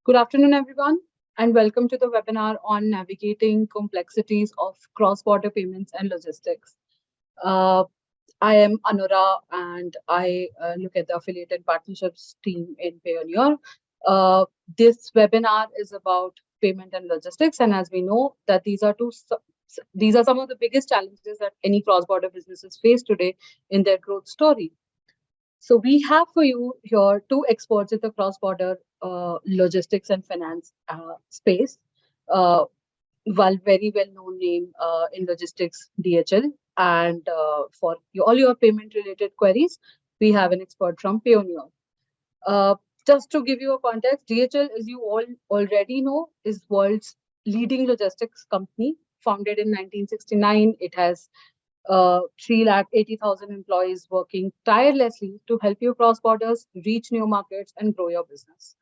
Good afternoon, everyone, and welcome to the webinar on navigating complexities of cross-border payments and logistics. Uh, I am Anura, and I look at the affiliated partnerships team in Payoneer. This webinar is about payment and logistics, and as we know, that these are some of the biggest challenges that any cross-border businesses face today in their growth story. So we have for you here two experts in the cross-border logistics and finance space. Uh, One very well-known name in logistics, DHL, and for all your payment-related queries, we have an expert from Payoneer. Uh, just to give you a context, DHL, as you all already know, is world's leading logistics company. Founded in 1969, it has 380,000 employees working tirelessly to help you cross borders, reach new markets, and grow your business.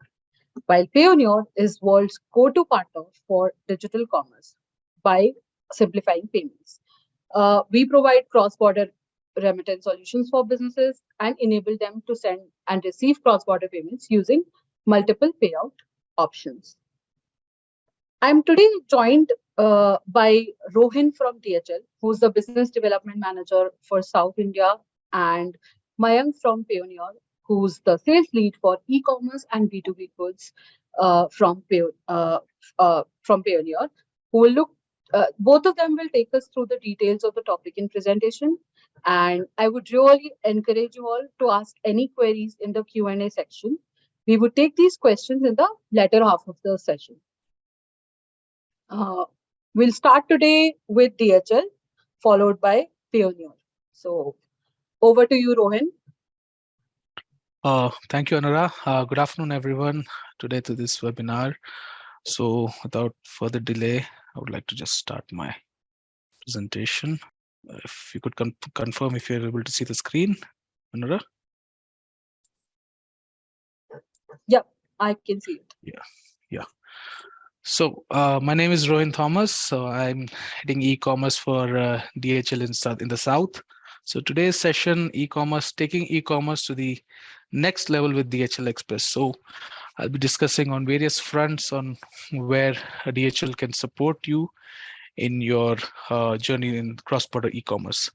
While Payoneer is world's go-to partner for digital commerce by simplifying payments. We provide cross-border remittance solutions for businesses and enable them to send and receive cross-border payments using multiple payout options. I'm today joined by Rohin from DHL, who's the Business Development Manager for South India, and Mayank from Payoneer, who's the Sales Lead for e-commerce and B2B goods from Payoneer, who will both of them will take us through the details of the topic in presentation. And I would really encourage you all to ask any queries in the Q&A section. We would take these questions in the latter half of the session. We'll start today with DHL, followed by Payoneer. So over to you, Rohin. Thank you, Anura. Good afternoon, everyone, today to this webinar. So without further delay, I would like to just start my presentation. If you could confirm if you're able to see the screen, Anura? Yep, I can see it. Yeah. So my name is Rohin Thomas. So I'm heading e-commerce for DHL in the South. So today's session, taking e-commerce to the next level with DHL Express. So I'll be discussing on various fronts on where DHL can support you in your journey in cross-border e-commerce.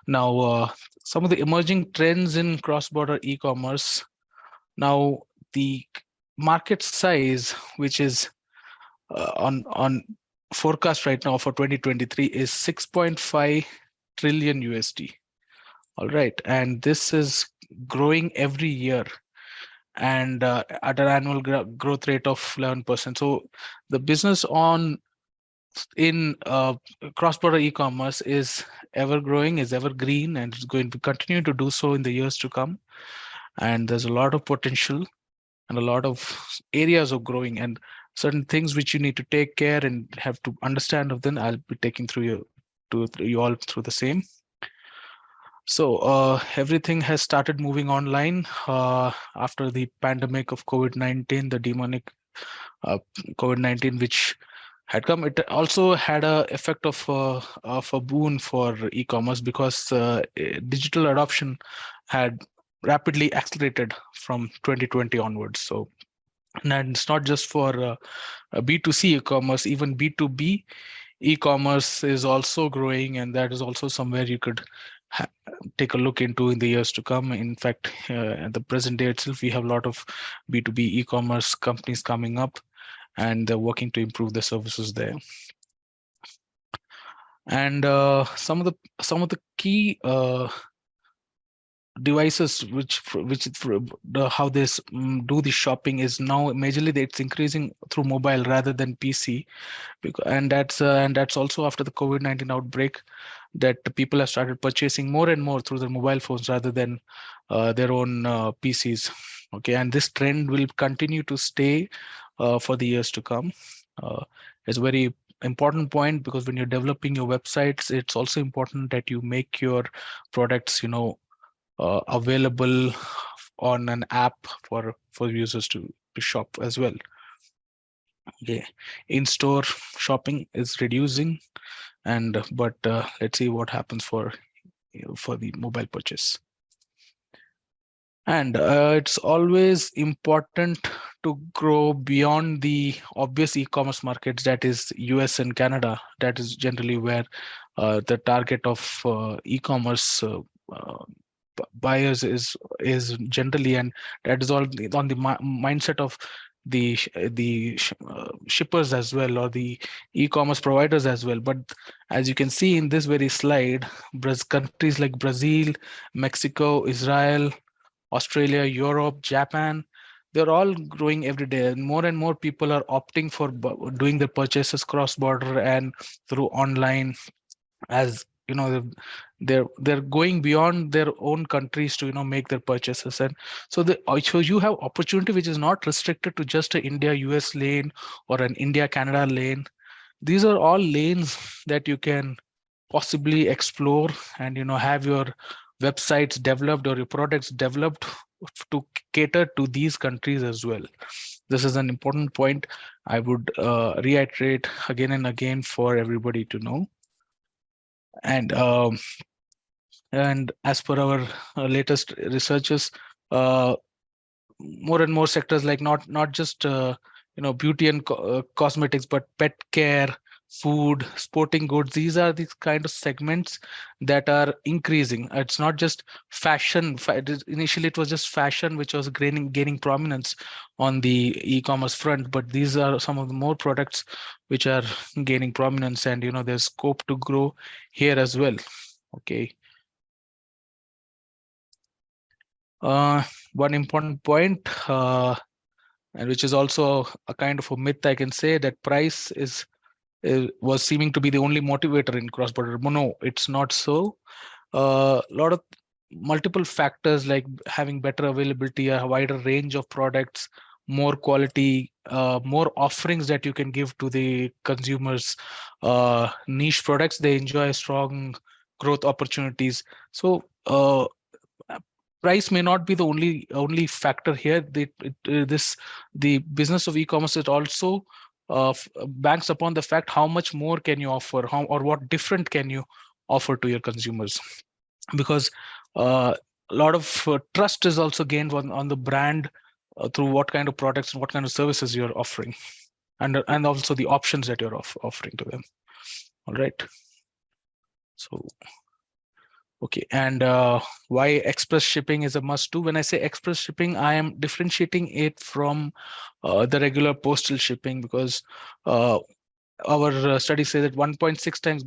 Now, some of the emerging trends in cross-border e-commerce. Now, the market size, which is on forecast right now for 2023, is 6.5 trillion USD. All right, and this is growing every year and at an annual growth rate of 11%. So the business in cross-border e-commerce is ever growing, is evergreen, and is going to continue to do so in the years to come. And there's a lot of potential and a lot of areas of growing and certain things which you need to take care and have to understand of. Then I'll be taking you all through the same. So everything has started moving online after the pandemic of COVID-19, the demonic COVID-19, which had come. It also had a effect of a boon for e-commerce because digital adoption had rapidly accelerated from 2020 onwards. So, and it's not just for B2C e-commerce, even B2B e-commerce is also growing, and that is also somewhere you could take a look into in the years to come. In fact, at the present day itself, we have a lot of B2B e-commerce companies coming up, and they're working to improve the services there. And some of the key devices how this do the shopping is now majorly it's increasing through mobile rather than PC, and that's also after the COVID-19 outbreak that people have started purchasing more and more through their mobile phones rather than their own PCs. Okay, and this trend will continue to stay for the years to come. It's a very important point because when you're developing your websites, it's also important that you make your products, available on an app for users to shop as well. Okay, in-store shopping is reducing, but let's see what happens for the mobile purchase. And it's always important to grow beyond the obvious e-commerce markets, that is US and Canada. That is generally where the target of e-commerce uh, buyers is generally, and that is all on the mindset of the shippers as well, or the e-commerce providers as well. But as you can see in this very slide, countries like Brazil, Mexico, Israel, Australia, Europe, Japan, they're all growing every day. And more people are opting for doing their purchases cross border and through online, as you know, they're going beyond their own countries to make their purchases. And so you have opportunity which is not restricted to just a India US lane or an India Canada lane. These are all lanes that you can possibly explore, and have your websites developed or your products developed to cater to these countries as well. This is an important point I would reiterate again and again for everybody to know. And um, and as per our latest researches, uh, more and more sectors, like not just beauty and cosmetics, but pet care, food, sporting goods, these are these kind of segments that are increasing. It's not just fashion. Initially it was just fashion which was gaining prominence on the e-commerce front, but these are some of the more products which are gaining prominence, and there's scope to grow here as well. Okay. uh, One important point, and which is also a kind of a myth, I can say, that price was seeming to be the only motivator in cross-border. No, it's not so. A lot of multiple factors, like having better availability, a wider range of products, more quality, more offerings that you can give to the consumers, niche products, they enjoy strong growth opportunities. So price may not be the only factor here. The business of e-commerce, it also banks upon the fact how much more can you offer, how or what different can you offer to your consumers. Because a lot of trust is also gained on the brand through what kind of products and what kind of services you're offering, and also the options that you're offering to them. All right. So okay, and why express shipping is a must do? When I say express shipping, I am differentiating it from the regular postal shipping, because uh, our studies say that 1.6 times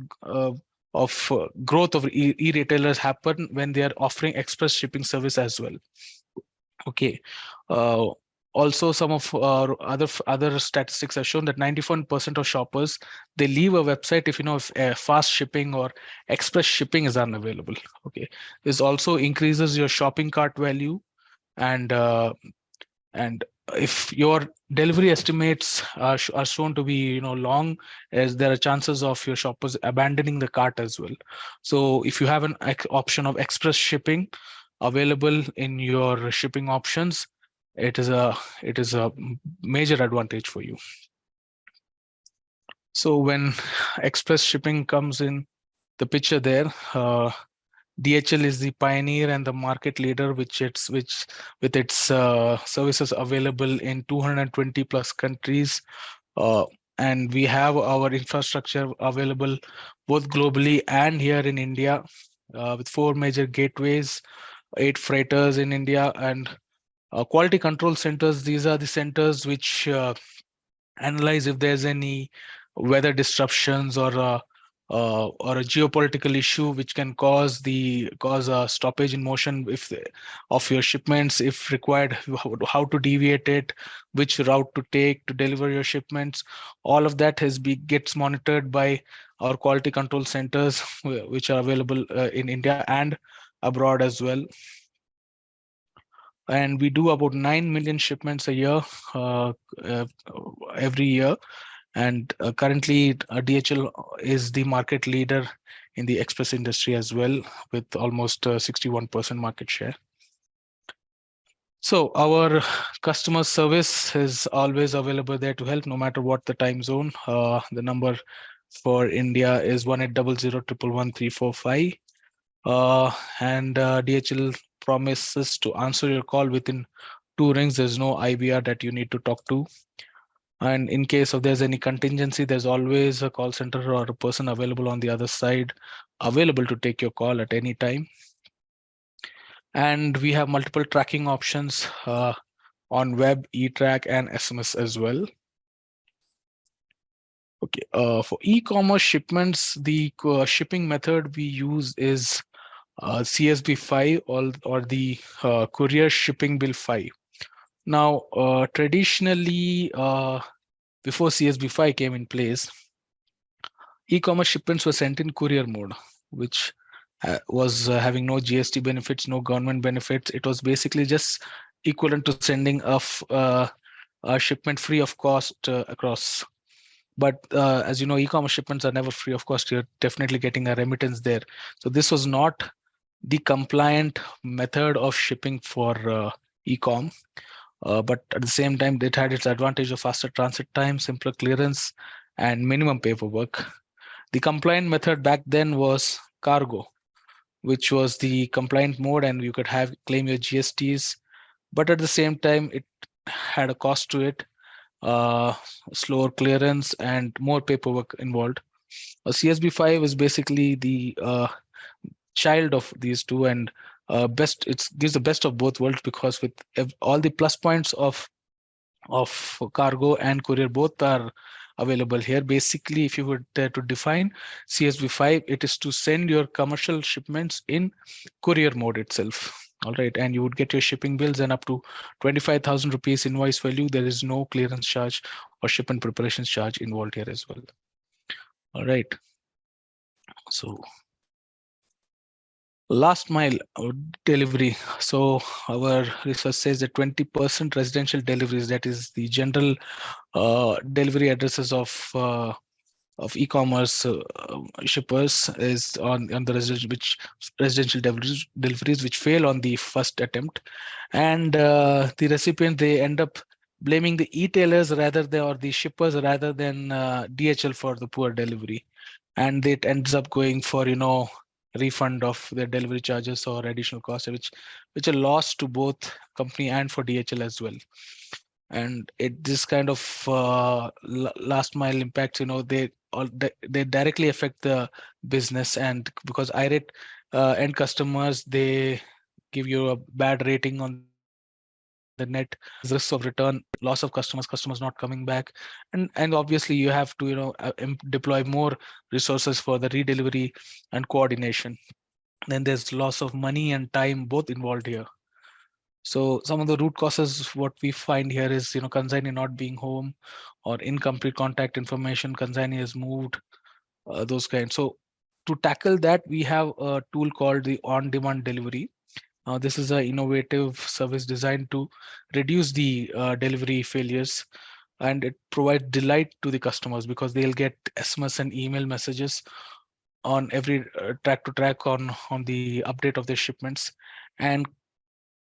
of growth of e-retailers happen when they are offering express shipping service as well. Okay. Uh, Also, some of other statistics have shown that 91% of shoppers, they leave a website if fast shipping or express shipping is unavailable. Okay, this also increases your shopping cart value, and and if your delivery estimates are shown to be long, as there are chances of your shoppers abandoning the cart as well. So if you have an option of express shipping available in your shipping options, it is a major advantage for you. So when express shipping comes in the picture there, DHL is the pioneer and the market leader, which with its services available in 220 plus countries, uh, and we have our infrastructure available both globally and here in India, with 4 major gateways, 8 freighters in India, and quality control centers. These are the centers which analyze if there's any weather disruptions or a geopolitical issue which can cause a stoppage in motion of your shipments, if required, how to deviate it, which route to take to deliver your shipments. All of that gets monitored by our quality control centers, which are available in India and abroad as well. And we do about 9 million shipments a year, uh, uh, every year. And currently, DHL is the market leader in the express industry as well, with almost 61% market share. So our customer service is always available there to help, no matter what the time zone. The number for India is 1800 111 345. And DHL promises to answer your call within 2 rings. There's no IVR that you need to talk to. And in case of there's any contingency, there's always a call center or a person available on the other side, available to take your call at any time. And we have multiple tracking options on web, e-track, and SMS as well. Okay, for e-commerce shipments, the shipping method we use is CSB 5 or the courier shipping bill 5. Now, traditionally, before CSB 5 came in place, e-commerce shipments were sent in courier mode, which was having no GST benefits, no government benefits. It was basically just equivalent to sending a shipment free of cost across. But as you know, e-commerce shipments are never free of cost. You're definitely getting a remittance there. So this was not the compliant method of shipping for e-com. But at the same time, it had its advantage of faster transit time, simpler clearance, and minimum paperwork. The compliant method back then was cargo, which was the compliant mode, and you could have claim your GSTs. But at the same time, it had a cost to it, uh, slower clearance, and more paperwork involved. CSB 5 is basically the child of these two, and best it gives the best of both worlds, because with all the plus points of cargo and courier, both are available here. Basically, if you were to define CSV 5, it is to send your commercial shipments in courier mode itself. All right, and you would get your shipping bills, and up to 25,000 rupees invoice value. There is no clearance charge or shipment preparation charge involved here as well. All right, so last mile delivery. So our research says that 20% residential deliveries, that is the general delivery addresses of e-commerce shippers, is on the residential deliveries which fail on the first attempt, and the recipient, they end up blaming the e-tailers rather than, or the shippers rather than DHL for the poor delivery, and it ends up going for refund of their delivery charges or additional costs, which are lost to both company and for DHL as well. And this kind of last mile impacts, they directly affect the business, and because irate end customers, they give you a bad rating on the net. There's risks of return, loss of customers not coming back, and obviously you have to deploy more resources for the redelivery and coordination. Then there's loss of money and time both involved here. So some of the root causes, what we find here is, consignee not being home, or incomplete contact information, consignee has moved, those kinds. So to tackle that, we have a tool called the on-demand delivery. This is an innovative service designed to reduce the delivery failures, and it provides delight to the customers, because they'll get SMS and email messages on every track to track on the update of their shipments. And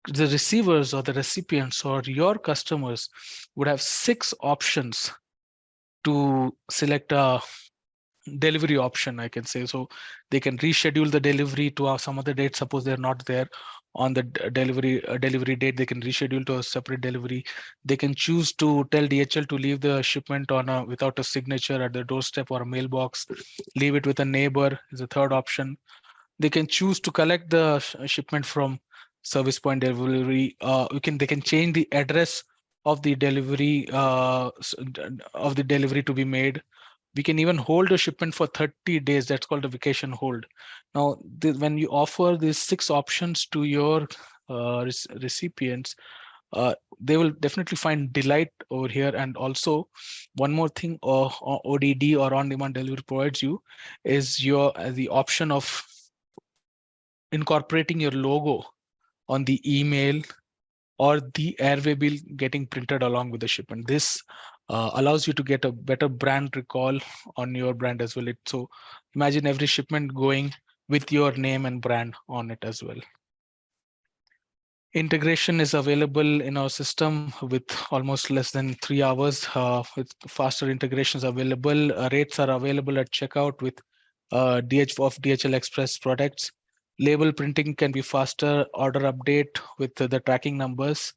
the receivers or the recipients or your customers would have 6 options to select a delivery option, I can say. So they can reschedule the delivery to some other date. Suppose they're not there on the delivery date, they can reschedule to a separate delivery. They can choose to tell DHL to leave the shipment without a signature at the doorstep or a mailbox, leave it with a neighbor is a third option. They can choose to collect the shipment from service point delivery. They can change the address of the delivery to be made. We can even hold a shipment for 30 days. That's called a vacation hold. Now, when you offer these 6 options to your recipients, they will definitely find delight over here. And also, one more thing, ODD or on-demand delivery provides you is the option of incorporating your logo on the email or the airway bill getting printed along with the shipment. This allows you to get a better brand recall on your brand as well. So imagine every shipment going with your name and brand on it as well. Integration is available in our system with almost less than 3 hours. With faster integrations available, rates are available at checkout with DHL Express products. Label printing can be faster, order update with the tracking numbers,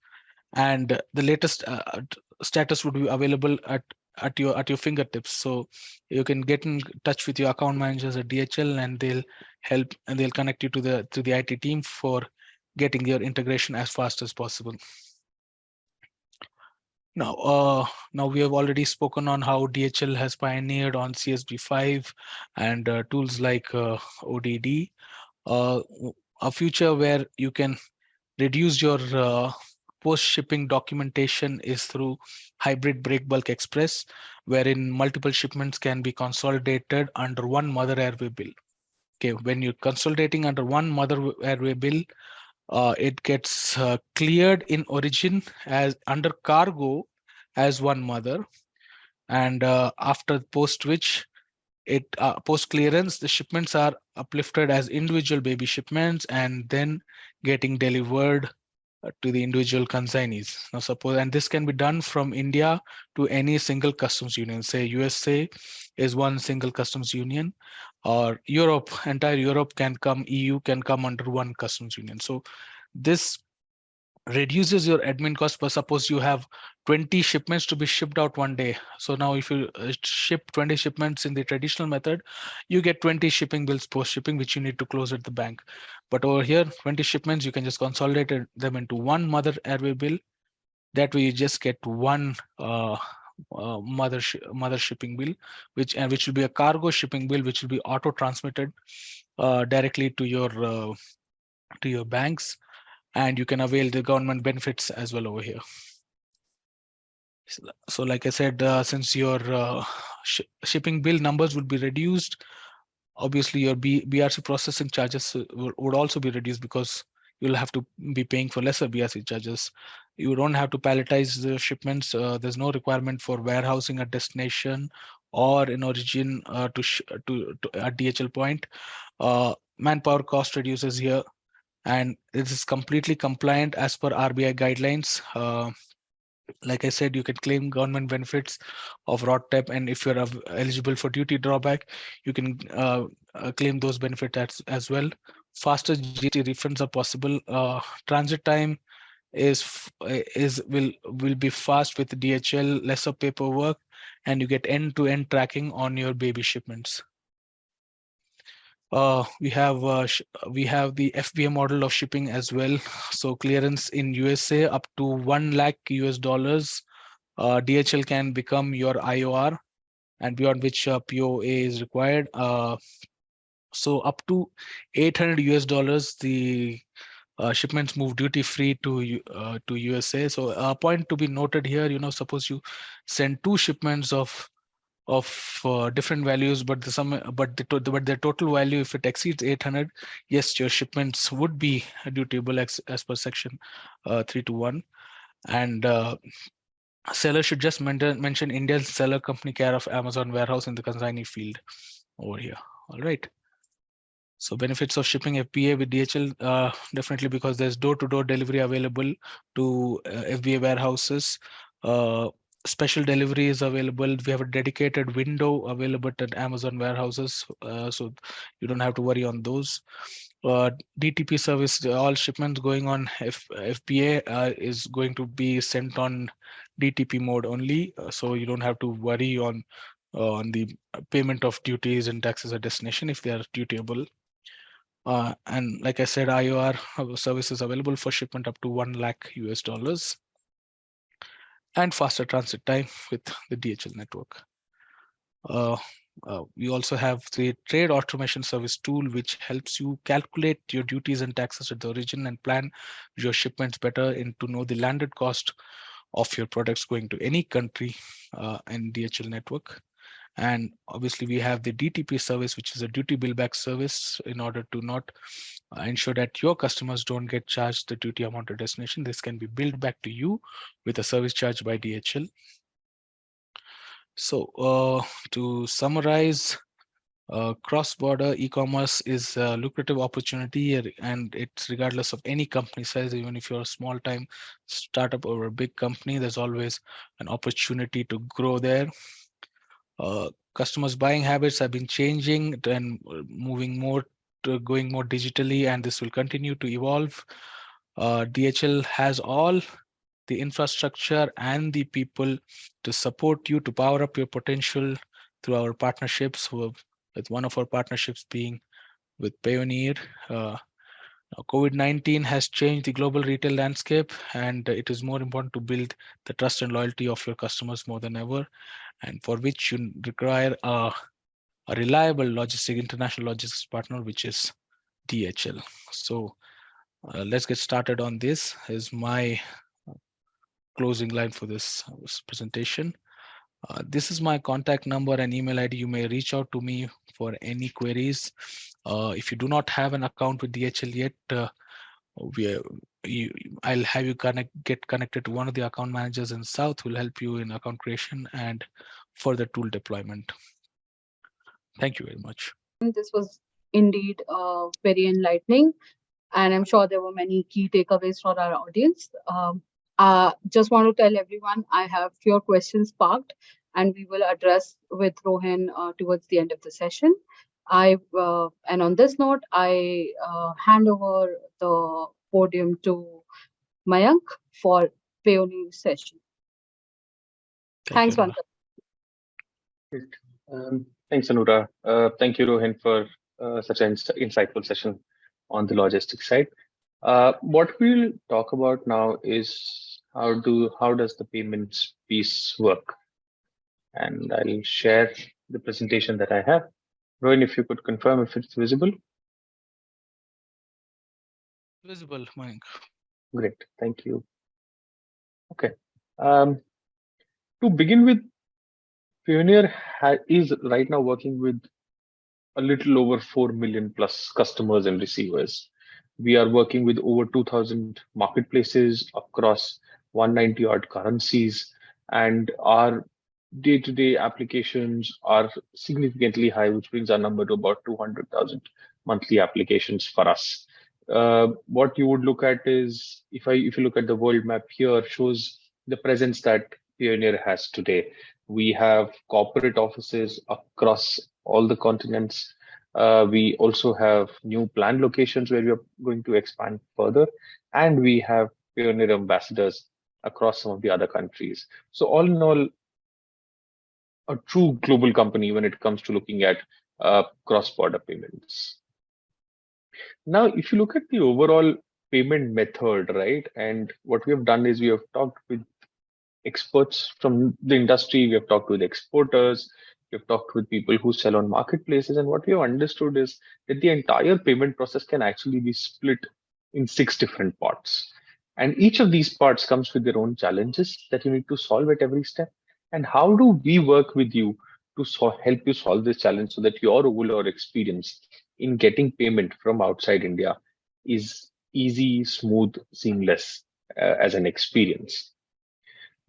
and the latest status would be available at your fingertips. So you can get in touch with your account managers at DHL, and they'll connect you to the IT team for getting your integration as fast as possible. Now, now we have already spoken on how DHL has pioneered on CSV5 and tools like ODD. A future where you can reduce your post-shipping documentation is through hybrid break bulk express, wherein multiple shipments can be consolidated under one mother airway bill. Okay, when you're consolidating under one mother airway bill, it gets cleared in origin as under cargo as one mother, and after post which it post clearance, the shipments are uplifted as individual baby shipments and then getting delivered to the individual consignees. Now suppose, and this can be done from India to any single customs union. Say USA is one single customs union, or Europe, entire Europe can come, EU can come under one customs union. So this reduces your admin cost. But suppose you have 20 shipments to be shipped out one day. So now if you ship 20 shipments in the traditional method, you get 20 shipping bills post shipping, which you need to close at the bank. But over here, 20 shipments, you can just consolidate them into one mother airway bill. That way you just get one mother shipping bill, which will be a cargo shipping bill, which will be auto transmitted directly to your banks, and you can avail the government benefits as well over here. So like I said, since your shipping bill numbers would be reduced, obviously your BRC processing charges would also be reduced, because you'll have to be paying for lesser BRC charges. You don't have to palletize the shipments. There's no requirement for warehousing at destination or in origin to a DHL point. Manpower cost reduces here, and this is completely compliant as per RBI guidelines. Like I said, you can claim government benefits of ROTTEP, and if you're eligible for duty drawback, you can claim those benefits as well. Faster GST refunds are possible. Transit time will be fast with DHL, lesser paperwork, and you get end-to-end tracking on your baby shipments. We have the FBA model of shipping as well. So clearance in USA up to 1 lakh US dollars. DHL can become your IOR, and beyond which POA is required. So up to 800 US dollars, the shipments move duty free to USA. So a point to be noted here, suppose you send two shipments of different values, but but the total value, if it exceeds 800, yes, your shipments would be dutiable as per section 321. And seller should just mention Indian seller company care of Amazon warehouse in the consignee field over here. All right. So benefits of shipping FBA with DHL, definitely, because there's door-to-door delivery available to FBA warehouses. Uh, Special delivery is available. We have a dedicated window available at Amazon warehouses, so you don't have to worry on those. DTP service, all shipments going on FBA is going to be sent on DTP mode only, so you don't have to worry on the payment of duties and taxes at destination if they are dutiable. And like I said, IOR services available for shipment up to 1 lakh US dollars, and faster transit time with the DHL network. We also have the trade automation service tool, which helps you calculate your duties and taxes at the origin and plan your shipments better, and to know the landed cost of your products going to any country in DHL network. And obviously we have the DTP service, which is a duty bill back service, in order to not ensure that your customers don't get charged the duty amount at destination. This can be billed back to you with a service charge by DHL. So to summarize, cross-border e-commerce is a lucrative opportunity, and it's regardless of any company size. Even if you're a small-time startup or a big company, there's always an opportunity to grow there. Customers' buying habits have been changing and moving more going more digitally, and this will continue to evolve. DHL has all the infrastructure and the people to support you to power up your potential through our partnerships, with one of our partnerships being with Payoneer. COVID-19 has changed the global retail landscape, and it is more important to build the trust and loyalty of your customers more than ever, and for which you require a reliable international logistics partner, which is DHL. So let's get started on this. Is my closing line for this presentation. This is my contact number and email ID. You may reach out to me for any queries. If you do not have an account with DHL yet, we, you, I'll have you get connected to one of the account managers in South who will help you in account creation and further tool deployment. Thank you very much. This was indeed very enlightening, and I'm sure there were many key takeaways for our audience. Just want to tell everyone I have few questions parked, and we will address with Rohan towards the end of the session. And on this note, I hand over the podium to Mayank for Payoneer session. Thanks, Vanta. Thanks, Anura. Thank you, Rohan, for such an insightful session on the logistics side. What we'll talk about now is how does the payments piece work? And I'll share the presentation that I have. Rohan, if you could confirm if it's visible. Visible, Mayank. Great, thank you. Okay. To begin with, Payoneer is right now working with a little over 4 million plus customers and receivers. We are working with over 2,000 marketplaces across 190 odd currencies, and our day-to-day applications are significantly high, which brings our number to about 200,000 monthly applications for us. What you would look at is, if you look at the world map here, shows the presence that Payoneer has today. We have corporate offices across all the continents. We also have new planned locations where we are going to expand further, and we have Payoneer ambassadors across some of the other countries. So all in all, a true global company when it comes to looking at cross-border payments. Now, if you look at the overall payment method, right, and what we have done is we have talked with experts from the industry, we have talked with exporters, we have talked with people who sell on marketplaces, and what we have understood is that the entire payment process can actually be split in 6 different parts. And each of these parts comes with their own challenges that you need to solve at every step. And how do we work with you to help you solve this challenge so that your overall experience in getting payment from outside India is easy, smooth, seamless as an experience?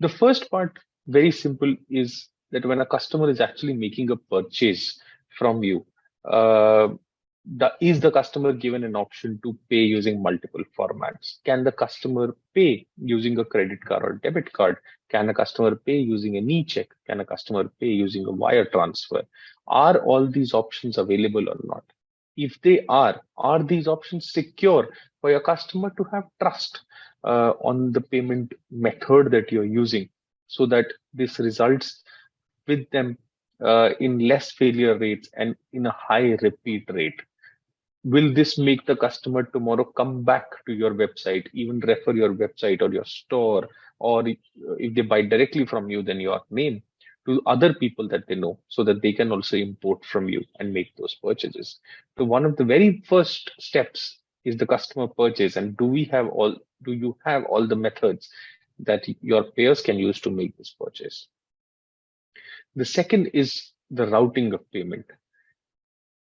The first part, very simple, is that when a customer is actually making a purchase from you, is the customer given an option to pay using multiple formats? Can the customer pay using a credit card or debit card? Can a customer pay using an e-check? Can a customer pay using a wire transfer? Are all these options available or not? If they are these options secure for your customer to have trust on the payment method that you're using, so that this results with them in less failure rates and in a high repeat rate? Will this make the customer tomorrow come back to your website, even refer your website or your store, or if they buy directly from you, then your name, to other people that they know, so that they can also import from you and make those purchases? So one of the very first steps is the customer purchase, and do you have all the methods that your payers can use to make this purchase? The second is the routing of payment.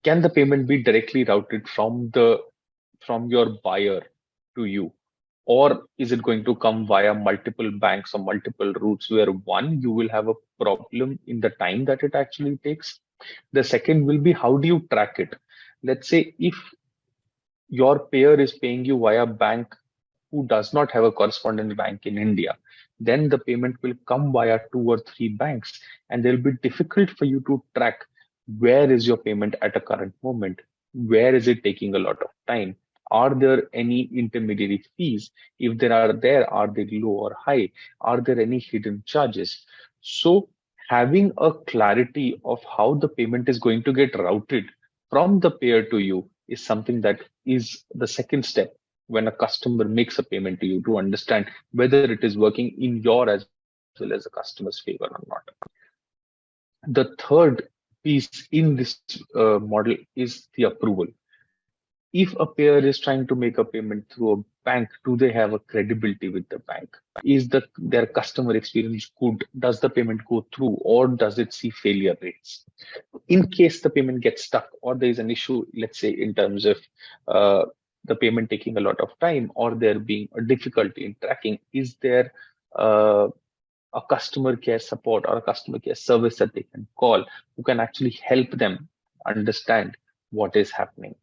Can the payment be directly routed from your buyer to you, or is it going to come via multiple banks or multiple routes, where one, you will have a problem in the time that it actually takes? The second will be, how do you track it? Let's say if your payer is paying you via bank who does not have a correspondent bank in India, then the payment will come via 2 or 3 banks, and it will be difficult for you to track where is your payment at a current moment. Where is it taking a lot of time? Are there any intermediary fees? If there, are they low or high? Are there any hidden charges? So having a clarity of how the payment is going to get routed from the payer to you is something that is the second step when a customer makes a payment to you, to understand whether it is working in your as well as a customer's favor or not. The third piece in this model is the approval. If a payer is trying to make a payment through a bank, do they have a credibility with the bank? Is their customer experience good? Does the payment go through, or does it see failure rates? In case the payment gets stuck, or there is an issue, let's say in terms of uh, the payment taking a lot of time, or there being a difficulty in tracking, is there uh, a customer care support or a customer care service that they can call who can actually help them understand what is happening?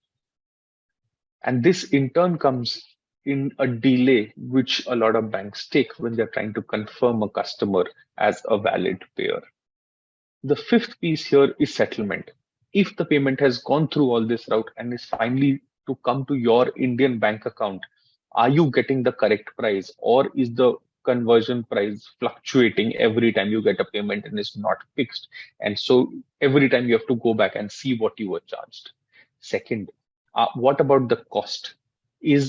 And this in turn comes in a delay, which a lot of banks take when they're trying to confirm a customer as a valid payer. The fifth piece here is settlement. If the payment has gone through all this route and is finally to come to your Indian bank account, are you getting the correct price, or is the conversion price fluctuating every time you get a payment and is not fixed? And so every time you have to go back and see what you were charged. Second, what about the cost?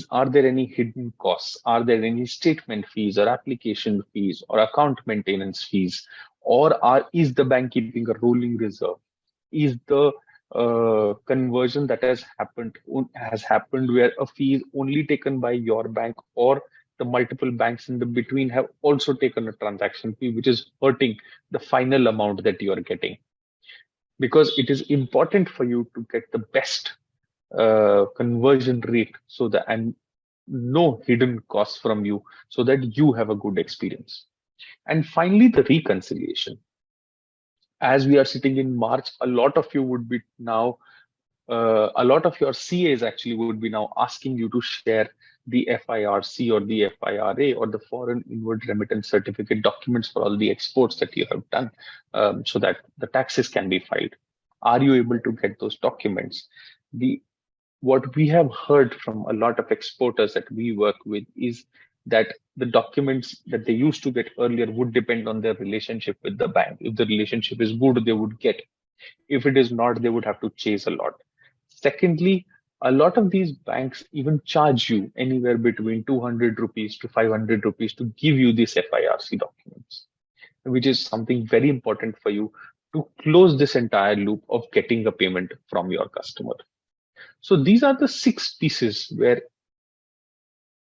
Are there any hidden costs? Are there any statement fees or application fees or account maintenance fees? Or is the bank keeping a rolling reserve? Is the conversion that has happened where a fee is only taken by your bank, or the multiple banks in the between have also taken a transaction fee, which is hurting the final amount that you are getting? Because it is important for you to get the best conversion rate, so that, and no hidden costs from you, so that you have a good experience. And finally, the reconciliation. As we are sitting in March, a lot of you would be now, a lot of your CAs actually would be now asking you to share the FIRC or the FIRA or the foreign inward remittance certificate documents for all the exports that you have done, so that the taxes can be filed. Are you able to get those documents? The What we have heard from a lot of exporters that we work with is that the documents that they used to get earlier would depend on their relationship with the bank. If the relationship is good, they would get. If it is not, they would have to chase a lot. Secondly, a lot of these banks even charge you anywhere between 200 rupees to 500 rupees to give you these FIRC documents, which is something very important for you to close this entire loop of getting a payment from your customer. So these are the six pieces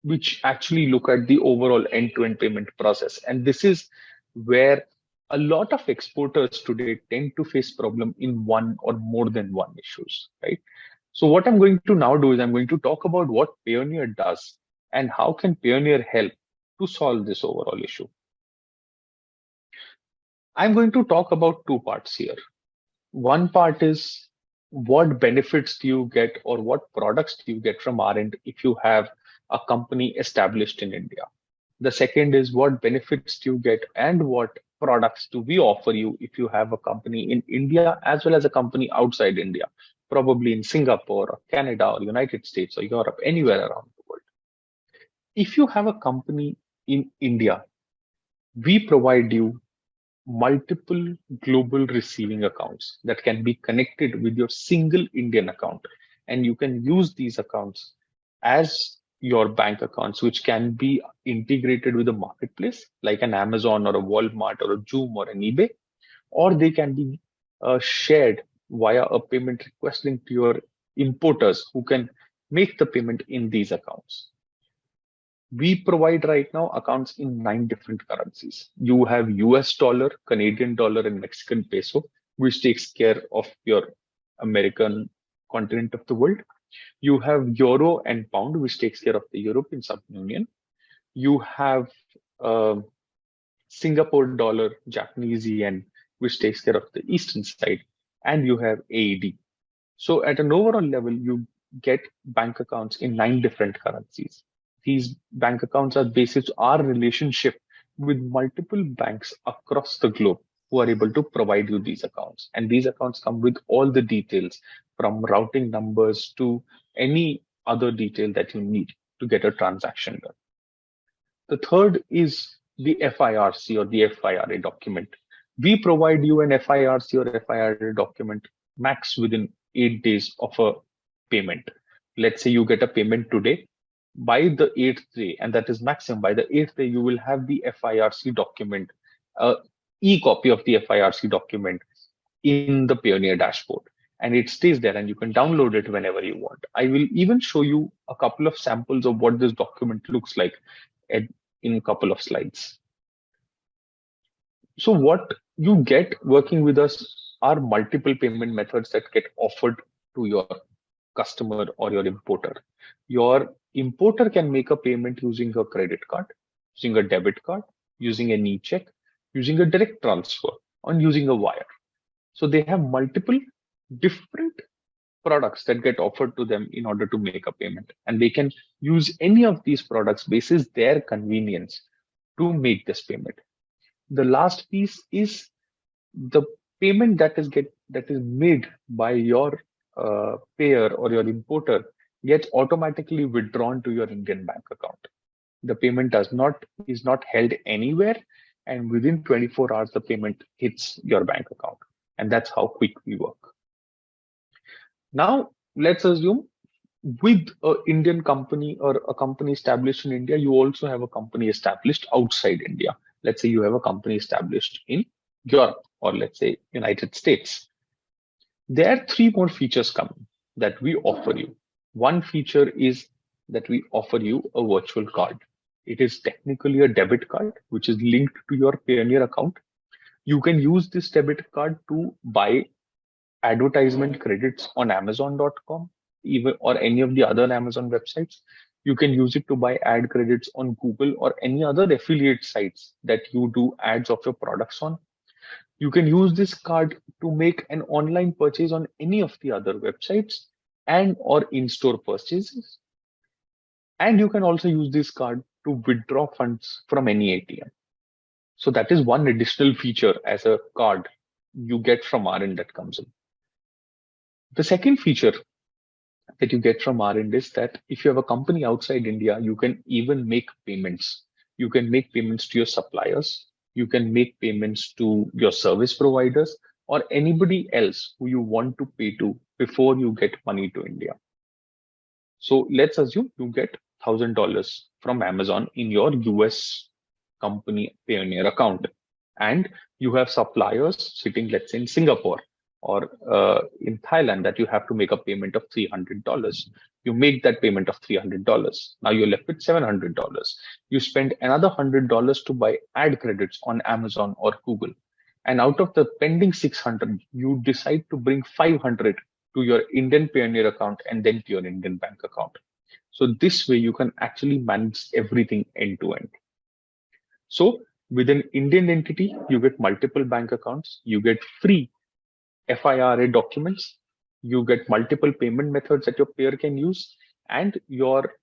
which actually look at the overall end-to-end payment process. And this is where a lot of exporters today tend to face problem in one or more than one issues, right? So what I'm going to now do is I'm going to talk about what Payoneer does and how can Payoneer help to solve this overall issue. I'm going to talk about two parts here. One part is what benefits do you get, or what products do you get from our end if you have a company established in India. The second is what benefits do you get and what products do we offer you if you have a company in India as well as a company outside India, probably in Singapore or Canada or United States or Europe, anywhere around the world. If you have a company in India, we provide you multiple global receiving accounts that can be connected with your single Indian account. And you can use these accounts as your bank accounts, which can be integrated with a marketplace like an Amazon or a Walmart or a Zoom or an eBay, or they can be shared via a payment request link to your importers who can make the payment in these accounts. We provide right now accounts in 9 different currencies. You have US dollar, Canadian dollar, and Mexican peso, which takes care of your American continent of the world. You have euro and pound, which takes care of the European Subunion. You have uh, Singapore dollar, Japanese yen, which takes care of the eastern side. And you have AED. So at an overall level, you get bank accounts in 9 different currencies. These bank accounts are based on our relationship with multiple banks across the globe. who are able to provide you these accounts. And these accounts come with all the details from routing numbers to any other detail that you need to get a transaction done. The third is the FIRC or the FIRA document. We provide you an FIRC or FIRA document max within 8 days of a payment. Let's say you get a payment today. By the 8th day, and that is maximum, by the 8th day, you will have the FIRC document, e-copy of the FIRC document in the Payoneer dashboard. And it stays there and you can download it whenever you want. I will even show you a couple of samples of what this document looks like in a couple of slides. So what you get working with us are multiple payment methods that get offered to your customer or your importer. Your importer can make a payment using a credit card, using a debit card, using an e-check, using a direct transfer, and using a wire. So they have multiple different products that get offered to them in order to make a payment. And they can use any of these products basis their convenience to make this payment. The last piece is the payment that is made by your payer or your importer gets automatically withdrawn to your Indian bank account. The payment is not held anywhere, and within 24 hours the payment hits your bank account. And that's how quick we work. Now let's assume with an Indian company or a company established in India, you also have a company established outside India. Let's say you have a company established in Europe or let's say United States. There are three more features coming that we offer you. One feature is that we offer you a virtual card. It is technically a debit card, which is linked to your Payoneer account. You can use this debit card to buy advertisement credits on Amazon.com, even or any of the other Amazon websites. You can use it to buy ad credits on Google or any other affiliate sites that you do ads of your products on. You can use this card to make an online purchase on any of the other websites and or in-store purchases. And you can also use this card to withdraw funds from any ATM. So that is one additional feature as a card you get from our end that comes in. The second feature that you get from our end is that if you have a company outside India, you can even make payments. You can make payments to your suppliers. You can make payments to your service providers or anybody else who you want to pay to before you get money to India. So let's assume you get $1,000 from Amazon in your US company Payoneer account, and you have suppliers sitting, let's say, in Singapore or in Thailand that you have to make a payment of $300. You make that payment of $300. Now you're left with $700. You spend another $100 to buy ad credits on Amazon or Google. And out of the pending 600, you decide to bring 500 to your Indian Payoneer account and then to your Indian bank account. So this way you can actually manage everything end to end. So with an Indian entity, you get multiple bank accounts, you get free FIRA documents, you get multiple payment methods that your payer can use, and your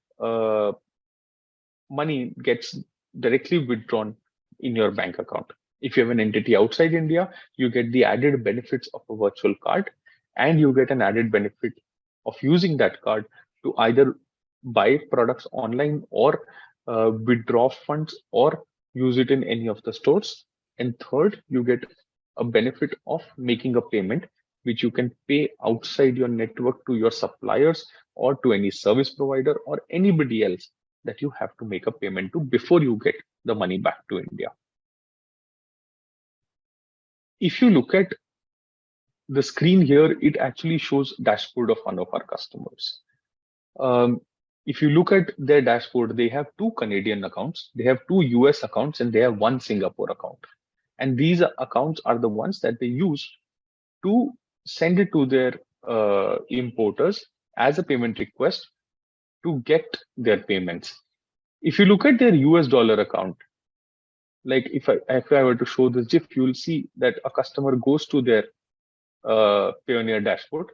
money gets directly withdrawn in your bank account. If you have an entity outside India, you get the added benefits of a virtual card, and you get an added benefit of using that card to either buy products online or withdraw funds or use it in any of the stores. And third, you get a benefit of making a payment, which you can pay outside your network to your suppliers or to any service provider or anybody else that you have to make a payment to before you get the money back to India. If you look at the screen here, it actually shows dashboard of one of our customers. If you look at their dashboard, they have 2 Canadian accounts, they have 2 US accounts, and they have 1 Singapore account. And these accounts are the ones that they use to send it to their importers as a payment request to get their payments. If you look at their US dollar account, like if I were to show this GIF, you'll see that a customer goes to their Payoneer dashboard,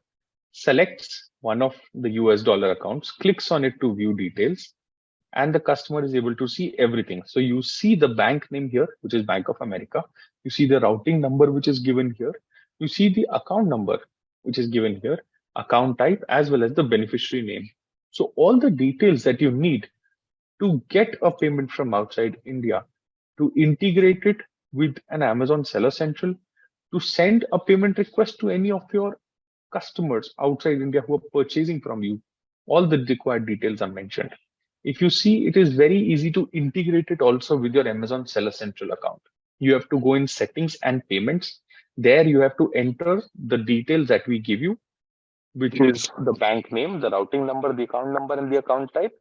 selects one of the US dollar accounts, clicks on it to view details, and the customer is able to see everything. So you see the bank name here, which is Bank of America. You see the routing number, which is given here. You see the account number, which is given here, account type, as well as the beneficiary name. So all the details that you need to get a payment from outside India, to integrate it with an Amazon Seller Central, to send a payment request to any of your customers outside India who are purchasing from you, all the required details are mentioned. If you see, it is very easy to integrate it also with your Amazon Seller Central account. You have to go in settings and payments. There you have to enter the details that we give you, which is the bank name, the routing number, the account number, and the account type.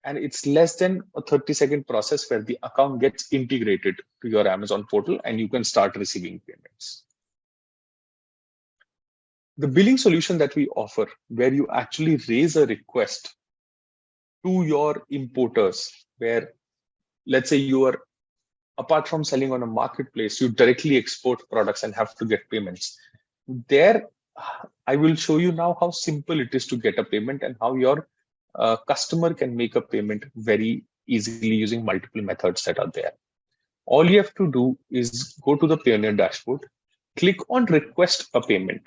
And it's less than a 30-second process where the account gets integrated to your Amazon portal and you can start receiving payments. The billing solution that we offer, where you actually raise a request to your importers, where let's say you are, apart from selling on a marketplace, you directly export products and have to get payments. There, I will show you now how simple it is to get a payment and how your customer can make a payment very easily using multiple methods that are there. All you have to do is go to the Payoneer dashboard, click on request a payment.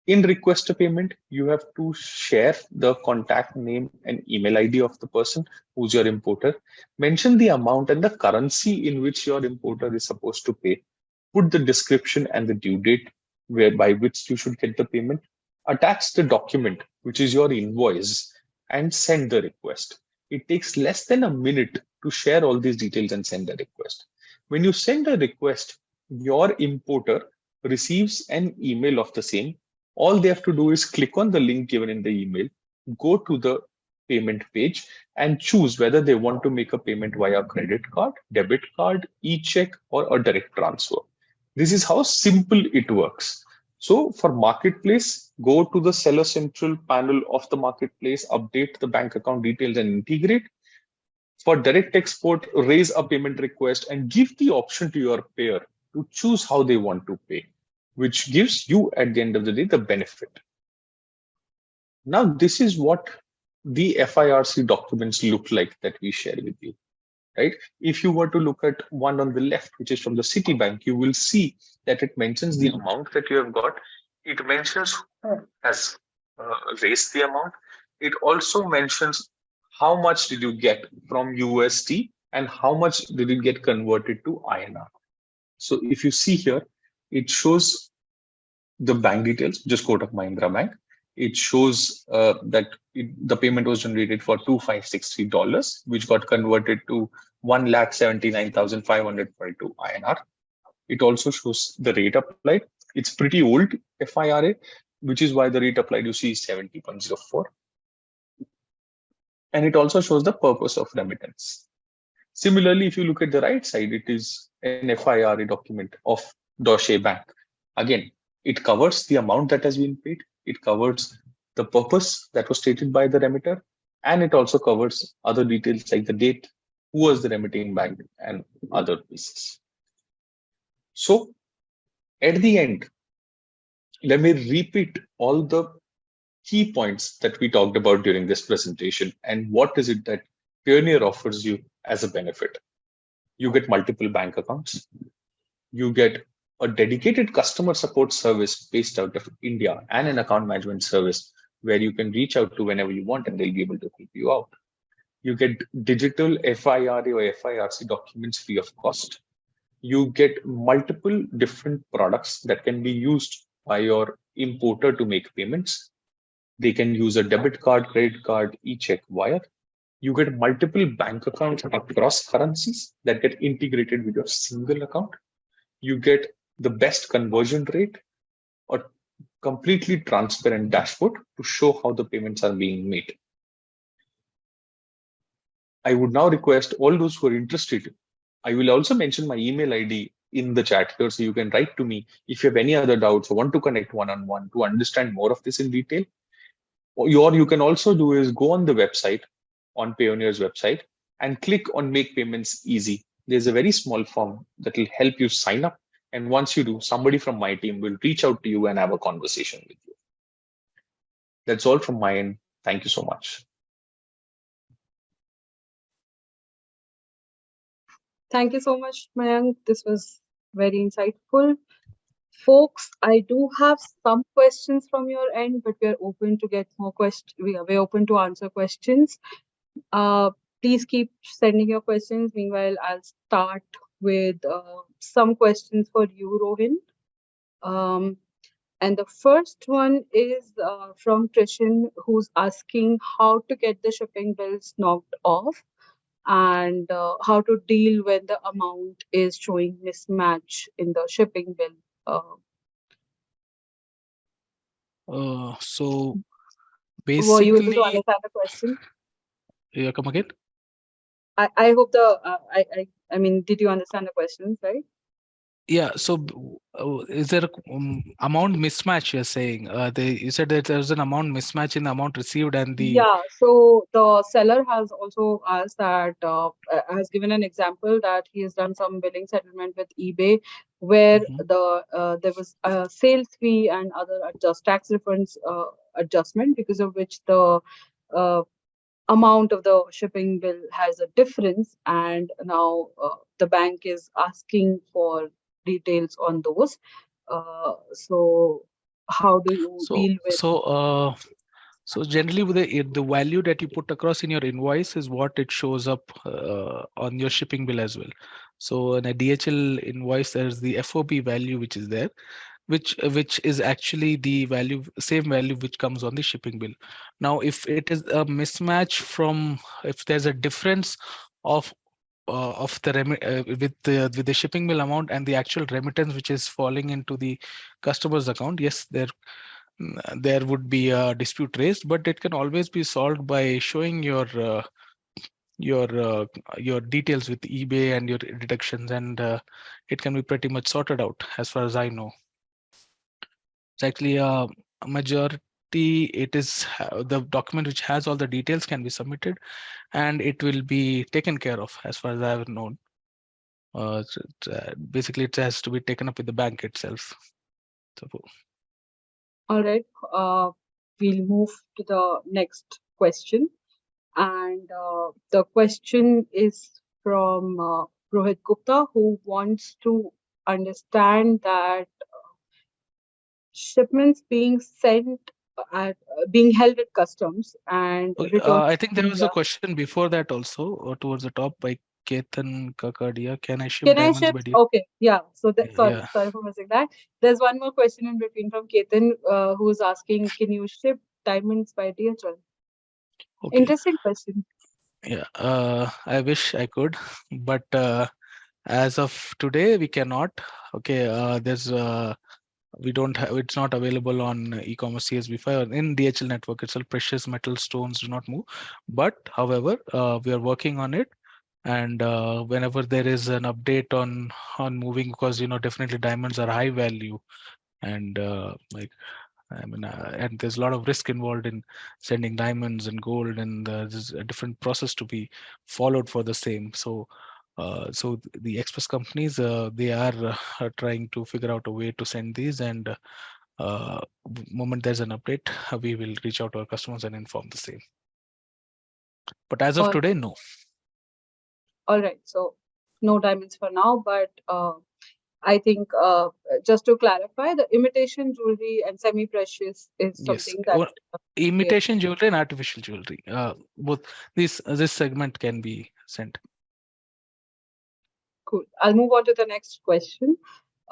In request a payment, you have to share the contact name and email ID of the person who's your importer, mention the amount and the currency in which your importer is supposed to pay, put the description and the due date by which you should get the payment, attach the document, which is your invoice, and send the request. It takes less than a minute to share all these details and send the request. When you send a request, your importer receives an email of the same. All they have to do is click on the link given in the email, go to the payment page, and choose whether they want to make a payment via credit card, debit card, e-check, or a direct transfer. This is how simple it works. So for marketplace, go to the Seller Central panel of the marketplace, update the bank account details and integrate. For direct export, raise a payment request and give the option to your payer to choose how they want to pay, which gives you at the end of the day the benefit. Now, this is what the FIRC documents look like that we share with you, right? If you were to look at one on the left, which is from the Citibank, you will see that it mentions the amount that you have got. It mentions who has raised the amount. It also mentions how much did you get from USD and how much did it get converted to INR. So if you see here, it shows the bank details, just Kotak Mahindra Bank. It shows that the payment was generated for $2,563, which got converted to 1,79,542 INR. It also shows the rate applied. It's pretty old FIRA, which is why the rate applied you see is 70.04. And it also shows the purpose of remittance. Similarly, if you look at the right side, it is an FIRA document of Deutsche Bank. Again, it covers the amount that has been paid. It covers the purpose that was stated by the remitter. And it also covers other details like the date, who was the remitting bank, and other pieces. So at the end, let me repeat all the key points that we talked about during this presentation and what is it that Payoneer offers you as a benefit. You get multiple bank accounts. You get a dedicated customer support service based out of India and an account management service where you can reach out to whenever you want and they'll be able to help you out. You get digital FIRA or FIRC documents free of cost. You get multiple different products that can be used by your importer to make payments. They can use a debit card, credit card, e-check, wire. You get multiple bank accounts across currencies that get integrated with your single account. You get the best conversion rate, a completely transparent dashboard to show how the payments are being made. I would now request all those who are interested. I will also mention my email ID in the chat here, so you can write to me if you have any other doubts or want to connect one-on-one to understand more of this in detail. Or you can also do is go on the website, on Payoneer's website, and click on Make Payments Easy. There's a very small form that will help you sign up. And once you do, somebody from my team will reach out to you and have a conversation with you. That's all from my end. Thank you so much. Thank you so much, Mayank. This was very insightful. Folks, I do have some questions from your end, but we're open to get more questions. We're open to answer questions. Uh, Please keep sending your questions. Meanwhile, I'll start with some questions for you, Rohin. Um, and the first one is from Trishan, who's asking how to get the shipping bills knocked off and how to deal when the amount is showing mismatch in the shipping bill. So Were you able to basically, understand the question? yeah, come again. I hope I mean, did you understand the questions, right? Yeah. So is there a amount mismatch you're saying? You said that there's an amount mismatch in the amount received and the. Yeah, so the seller has also asked that, has given an example that he has done some billing settlement with eBay where Mhm. there was a sales fee and other tax refunds adjustment, because of which the uh, amount of the shipping bill has a difference, and now the bank is asking for details on those. So how do you So deal with? so uh, so generally, with the value that you put across in your invoice is what it shows up on your shipping bill as well. So in a DHL invoice, there's the FOB value which is there, which is actually the same value which comes on the shipping bill. Now, if it is a mismatch if there's a difference of with the shipping bill amount and the actual remittance which is falling into the customer's account, yes, there would be a dispute raised, but it can always be solved by showing your uh, your details with eBay and your deductions, and it can be pretty much sorted out as far as I know. It's actually a majority. It is the document which has all the details can be submitted, and it will be taken care of as far as I have known. Basically, it has to be taken up with the bank itself. So, All right, we'll move to the next question. And the question is from Rohit Gupta, who wants to understand that shipments being sent being held at customs and okay, returned I to think there was India. a question before that also, towards the top by Ketan Kakadia. Can I ship Can I diamonds ship? by DHL? Okay, yeah. So that, Yeah. sorry for missing that. There's one more question in between from Ketan, who's asking, can you ship diamonds by DHL? Okay. Interesting question. Yeah. I wish I could, but as of today, we cannot. Okay. We don't have. It's not available on e-commerce CSV5 or in DHL network itself. Precious metal stones do not move. But however, we are working on it, and whenever there is an update on moving, because definitely diamonds are high value, and like I mean, and there's a lot of risk involved in sending diamonds and gold, and there's a different process to be followed for the same. So the express companies, they are trying to figure out a way to send these, and moment there's an update, we will reach out to our customers and inform the same. But as of All, today, no. all right. So no diamonds for now, but I think just to clarify, the imitation jewelry and semi-precious is Yes. something that they Imitation jewelry and artificial jewelry. Both this segment can be sent. cool. I'll move on to the next question.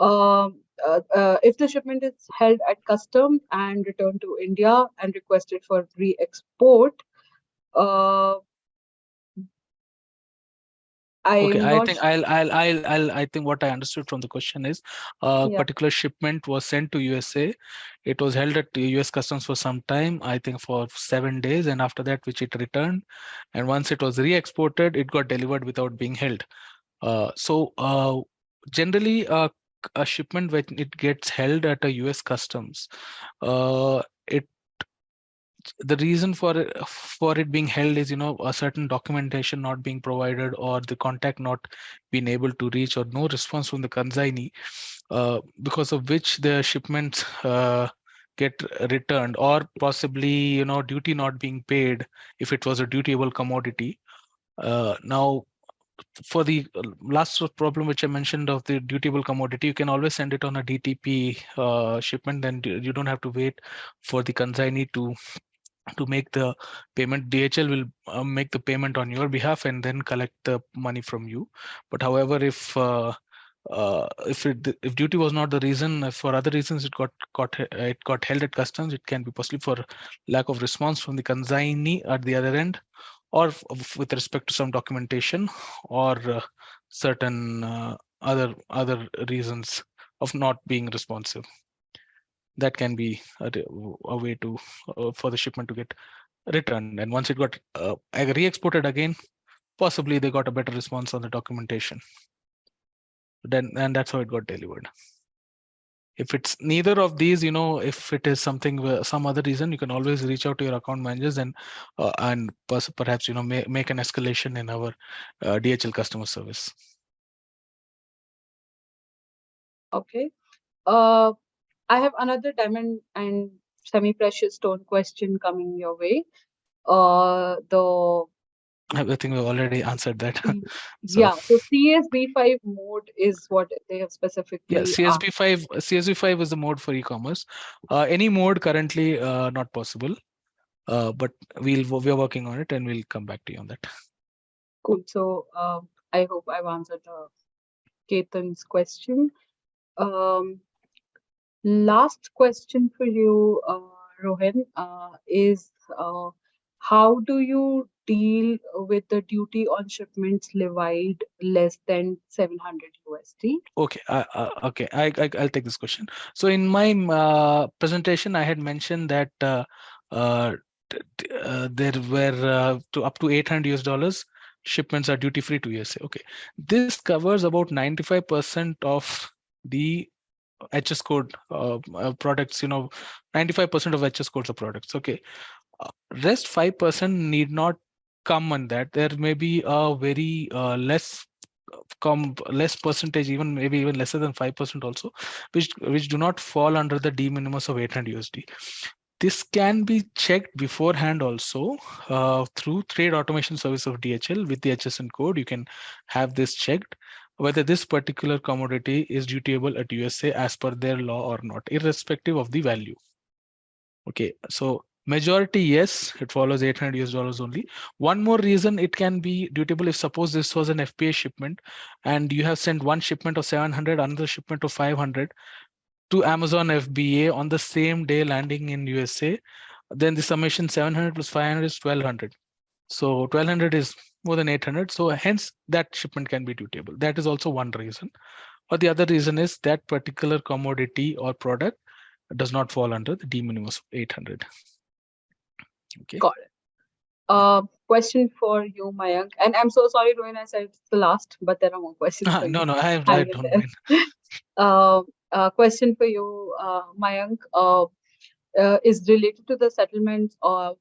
If the shipment is held at custom and returned to India and requested for re-export, uh, Okay, I'm I not think sure. I think what I understood from the question is a Yeah, particular shipment was sent to USA. It was held at US Customs for some time, I think for 7 days, and after that, which it returned. And once it was re-exported, it got delivered without being held. Generally, a shipment when it gets held at a US Customs, it the reason for it being held is a certain documentation not being provided, or the contact not being able to reach, or no response from the consignee, because of which the shipments get returned, or possibly duty not being paid if it was a dutiable commodity. Now, for the last problem which I mentioned of the dutiable commodity, you can always send it on a DTP shipment. Then you don't have to wait for the consignee to make the payment. DHL will make the payment on your behalf and then collect the money from you. But however, if duty was not the reason, if for other reasons it got held at customs, it can be possibly for lack of response from the consignee at the other end, or with respect to some documentation, or certain other reasons of not being responsive. That can be a way to for the shipment to get returned. And once it got re-exported again, possibly they got a better response on the documentation. And that's how it got delivered. If it's neither of these, if it is something, some other reason, you can always reach out to your account managers and perhaps make an escalation in our DHL customer service. Okay. I have another diamond and semi-precious stone question coming your way. I think we've already answered that. Yeah, so CSV5 mode is what they have specifically asked. CSV5 is the mode for e-commerce. Any mode currently not possible, but we're working on it and we'll come back to you on that. Cool. So I hope I've answered Ketan's question. Last question for you, Rohan, is how do you deal with the duty on shipments levied less than 700 USD? Okay, I'll take this question. So in my presentation, I had mentioned that there were up to $800 shipments are duty free to USA. Okay, this covers about 95% of the HS code products. 95% of HS codes are products. Okay, rest 5% need not come on that. There may be a very less percentage, maybe even lesser than 5% also, which do not fall under the de minimis of 800 USD. This can be checked beforehand also through trade automation service of DHL with the HSN code. You can have this checked whether this particular commodity is dutiable at USA as per their law or not, irrespective of the value. Okay, so majority, yes, it follows $800 only. One more reason it can be dutiable, if suppose this was an FBA shipment and you have sent one shipment of 700, another shipment of 500 to Amazon FBA on the same day landing in USA, then the summation 700 plus 500 is 1200. So 1200 is more than 800. So hence that shipment can be dutiable. That is also one reason. Or the other reason is that particular commodity or product does not fall under the de minimis of 800. Okay. Got it. Question for you, Mayank. And I'm so sorry, Rohan, I said it's the last, but there are more questions for you. No, I don't mind. Question for you, Mayank, is related to the settlements of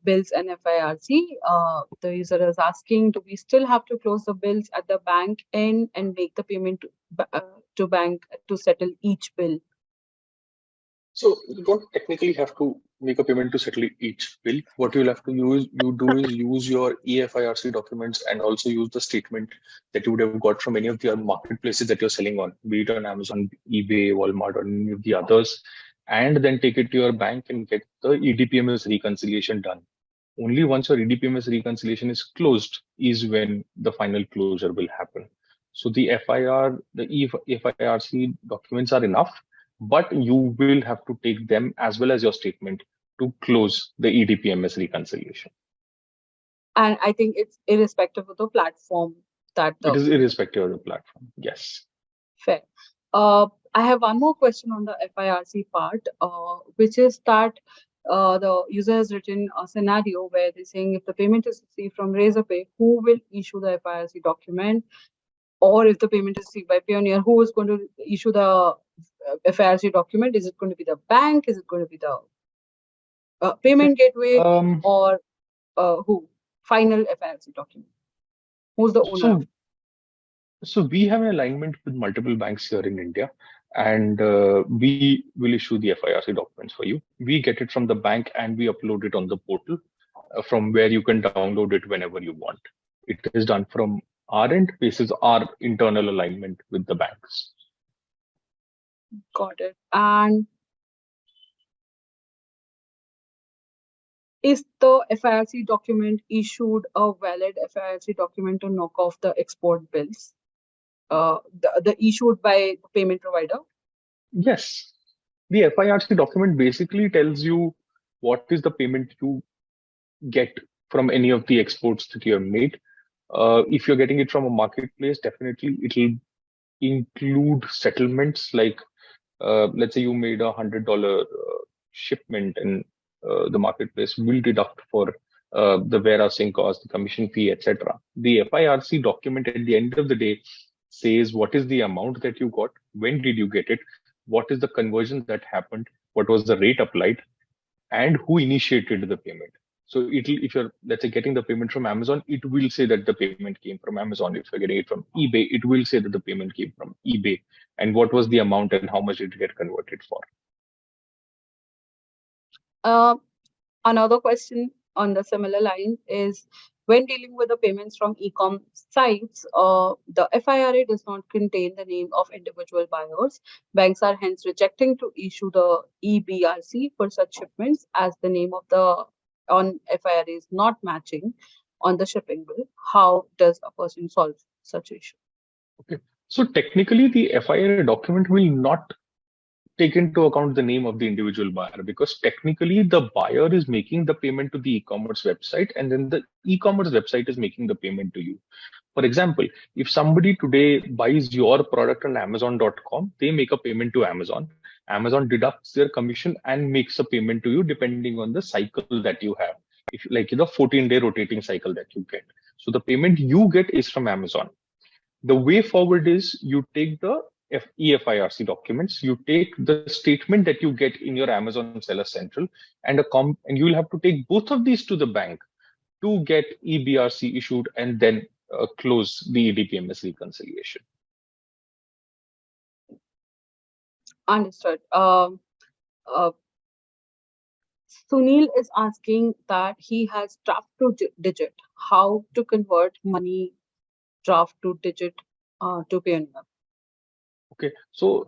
bills and FIRC. The user is asking, do we still have to close the bills at the bank end and make the payment to bank to settle each bill? So you don't technically have to make a payment to settle each bill. What you'll have to do is use your EFIRC documents and also use the statement that you would have got from any of the other marketplaces that you're selling on, be it on Amazon, eBay, Walmart, or any of the others, and then take it to your bank and get the EDPMS reconciliation done. Only once your EDPMS reconciliation is closed is when the final closure will happen. So the EFIRC documents are enough, but you will have to take them as well as your statement to close the EDPMS reconciliation. And I think it's irrespective of the platform that it is irrespective of the platform. Yes. Fair. I have one more question on the FIRC part, which is that the user has written a scenario where they're saying if the payment is received from Razorpay, who will issue the FIRC document? Or if the payment is received by Payoneer, who is going to issue the FIRC document? Is it going to be the bank? Is it going to be the payment gateway? Or who? Final FIRC document. Who's the owner? So we have an alignment with multiple banks here in India, and we will issue the FIRC documents for you. We get it from the bank and we upload it on the portal from where you can download it whenever you want. It is done from our end basis our internal alignment with the banks. Got it. And is the FIRC document issued a valid FIRC document to knock off the export bills? The issued by the payment provider? Yes, the FIRC document basically tells you what is the payment you get from any of the exports that you have made. If you're getting it from a marketplace, definitely it will include settlements like, let's say you made $100 shipment, and the marketplace will deduct for the warehousing cost, the commission fee, etc. The FIRC document at the end of the day says what is the amount that you got, when did you get it, what is the conversion that happened, what was the rate applied, and who initiated the payment. So it'll, if you're, let's say, getting the payment from Amazon, it will say that the payment came from Amazon. If you're getting it from eBay, it will say that the payment came from eBay, and what was the amount and how much did it get converted for. Another question on the similar line is, when dealing with the payments from e-com sites, the FIRA does not contain the name of individual buyers. Banks are hence rejecting to issue the EBRC for such shipments as the name of the on FIRA is not matching on the shipping bill. How does a person solve such issue? Okay. So technically, the FIRA document will not take into account the name of the individual buyer, because technically the buyer is making the payment to the e-commerce website, and then the e-commerce website is making the payment to you. For example, if somebody today buys your product on Amazon.com, they make a payment to Amazon. Amazon deducts their commission and makes a payment to you depending on the cycle that you have. If like the 14-day rotating cycle that you get. So the payment you get is from Amazon. The way forward is you take the EFIRC documents, you take the statement that you get in your Amazon Seller Central, and and you will have to take both of these to the bank to get EBRC issued and then close the EDPMS reconciliation. Understood. Sunil is asking that he has draft to digit. How to convert money draft to digit to Payoneer? Okay, so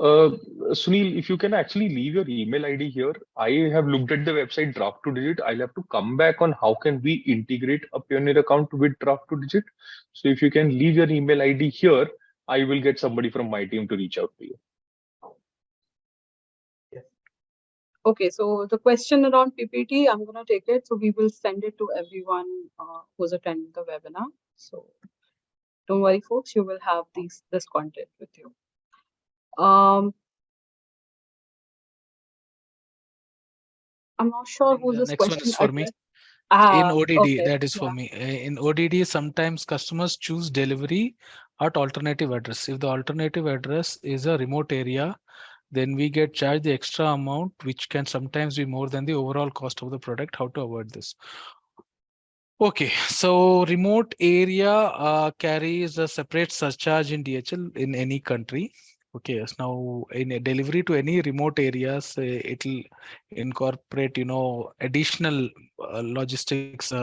Sunil, if you can actually leave your email ID here, I have looked at the website Draft to Digit. I'll have to come back on how can we integrate a Payoneer account with Draft to Digit. So if you can leave your email ID here, I will get somebody from my team to reach out to you. Okay, so the question around PPT, I'm going to take it. So we will send it to everyone who's attending the webinar. So don't worry, folks, you will have this content with you. I'm not sure who's this next question one is for me. In ODD, okay. that is for me. In ODD, sometimes customers choose delivery at alternative address. If the alternative address is a remote area, then we get charged the extra amount, which can sometimes be more than the overall cost of the product. How to avoid this? Okay, so remote area carries a separate surcharge in DHL in any country. Okay, yes. Now in a delivery to any remote areas, it'll incorporate, additional logistics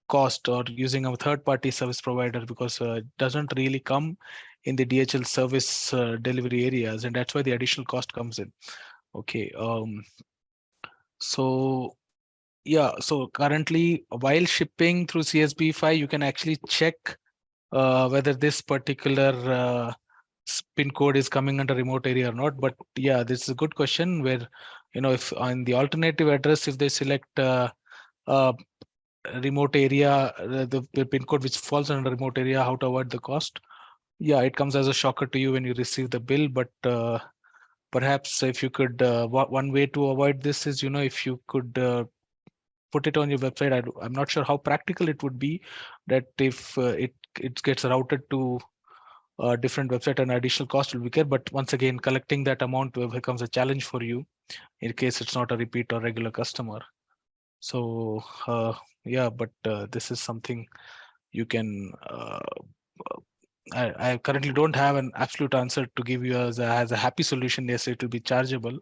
cost, or using a third-party service provider, because it doesn't really come in the DHL service delivery areas, and that's why the additional cost comes in. Okay, so yeah, so currently while shipping through CSB5, you can actually check whether this particular pin code is coming under remote area or not. But yeah, this is a good question where, if on the alternative address, if they select remote area, the pin code which falls under remote area, how to avoid the cost. Yeah, it comes as a shocker to you when you receive the bill, but perhaps if you could, one way to avoid this is, if you could put it on your website. I'm not sure how practical it would be, that if it gets routed to a different website, an additional cost will be there. But once again, collecting that amount becomes a challenge for you in case it's not a repeat or regular customer. So yeah, but this is something you can. I currently don't have an absolute answer to give you as a happy solution. Yes, it will be chargeable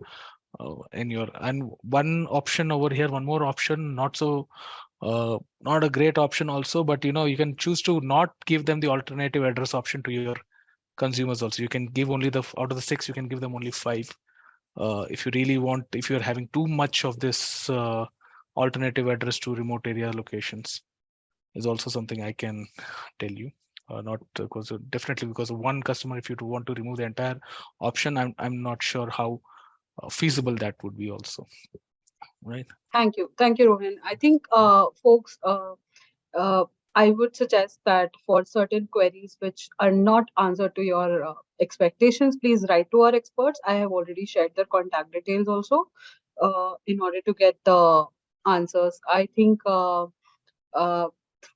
in your, and one option over here, one more option, not so Not a great option also, but you can choose to not give them the alternative address option to your consumers also. You can give only out of the 6, you can give them only 5. If you really want, if you're having too much of this alternative address to remote area locations, is also something I can tell you. Not because definitely because of one customer, if you want to remove the entire option, I'm not sure how feasible that would be also, right? Thank you, Rohan. I think, folks, uh, I would suggest that for certain queries which are not answered to your expectations, please write to our experts. I have already shared their contact details also in order to get the answers. I think uh,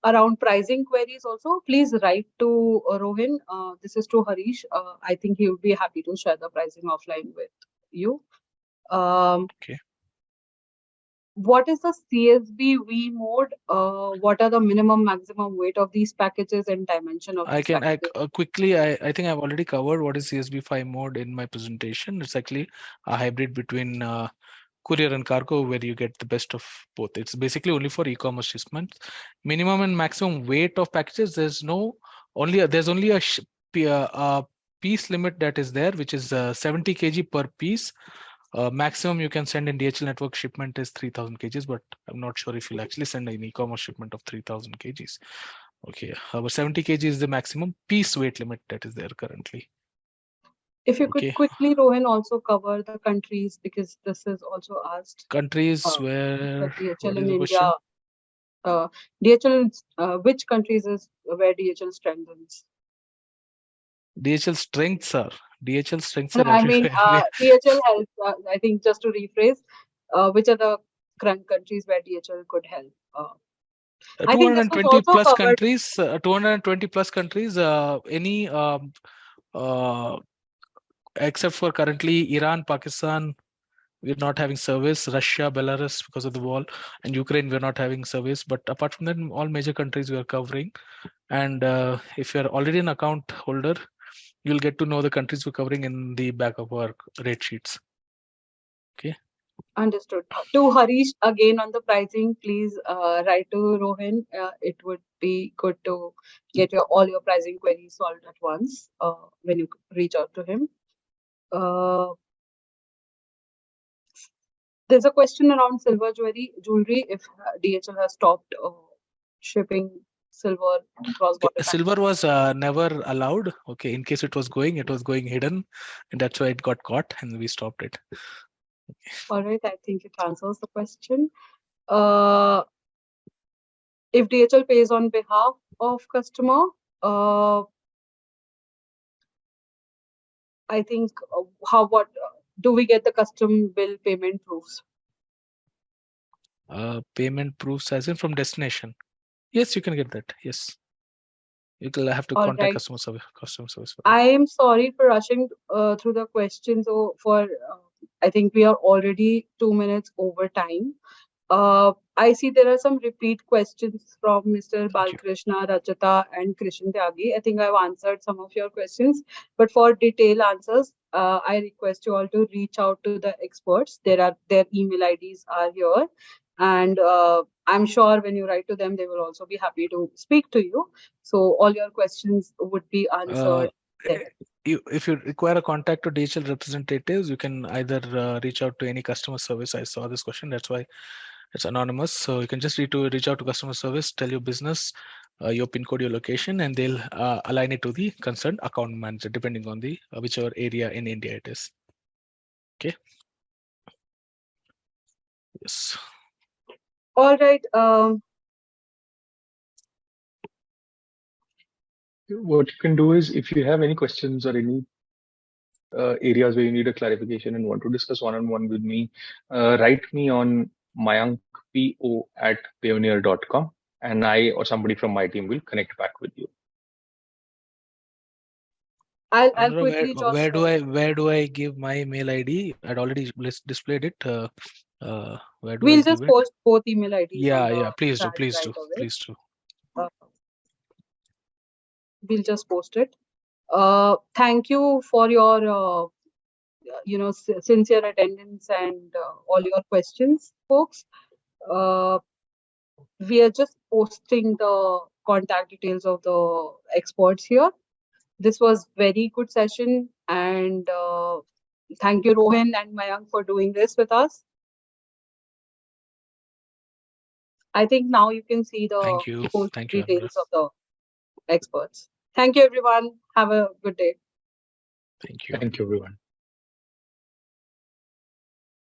around pricing queries also, please write to Rohin. This is to Harish. I think he would be happy to share the pricing offline with you. Okay. What is the CSV mode? What are the minimum maximum weight of these packages and dimension of these packages? Quickly, I think I've already covered what is CSV5 mode in my presentation. It's actually a hybrid between courier and cargo, where you get the best of both. It's basically only for e-commerce shipments. Minimum and maximum weight of packages, there's only a piece limit that is there, which is 70 kg per piece. Maximum you can send in DHL network shipment is 3000 kgs, but I'm not sure if you'll actually send an e-commerce shipment of 3000 kgs. Okay, our 70 kg is the maximum piece weight limit that is there currently. If you could quickly, Rohan, also cover the countries, because this is also asked. Countries where DHL in India. DHL, which countries is where DHL strengthens? DHL strengths are I mean, everywhere. DHL helps. I think, just to rephrase, which are the countries where DHL could help? I think this was 220 also plus covered. countries. 220 plus countries. Any except for currently Iran, Pakistan, we're not having service. Russia, Belarus, because of the war, and Ukraine, we're not having service. But apart from that, all major countries we are covering. And if you're already an account holder, you'll get to know the countries we're covering in the back of our rate sheets. Okay. Understood. To Harish, again on the pricing, please write to Rohan. It would be good to get all your pricing queries solved at once when you reach out to him. There's a question around silver jewelry. If DHL has stopped shipping silver cross-border. Silver was never allowed. Okay, in case it was going hidden, and that's why it got caught, and we stopped it. All right, I think it answers the question. If DHL pays on behalf of customer, I think what do we get the custom bill payment proofs? Payment proofs as in from destination. Yes, you can get that. Yes. You will have to contact customer service. I am sorry for rushing through the questions. I think we are already 2 minutes over time. I see there are some repeat questions from Mr. Balkrishna, Rachita, and Krishan Tyagi. I think I've answered some of your questions, but for detailed answers, I request you all to reach out to the experts. Their email IDs are here, and I'm sure when you write to them, they will also be happy to speak to you. So all your questions would be answered there. If you require a contact to DHL representatives, you can either reach out to any customer service. I saw this question, that's why it's anonymous. So you can just reach out to customer service, tell your business, your PIN code, your location, and they'll align it to the concerned account manager, depending on the whichever area in India it is. Okay. Yes. All right. What you can do is, if you have any questions or any areas where you need a clarification and want to discuss one-on-one with me, write me on mayankpo@payoneer.com, and I or somebody from my team will connect back with you. I'll quickly just where do I give my mail ID? I'd already displayed it. Where do we'll I just give post both email IDs. Yeah, please do. We'll just post it. Thank you for your sincere attendance and all your questions, folks. we are just posting the contact details of the experts here. This was very good session, and thank you, Rohan and Mayank, for doing this with us. I think now you can see the Thank you. full Thank you, Anurag. details of the experts. Thank you, everyone. Have a good day. Thank you. Thank you, everyone.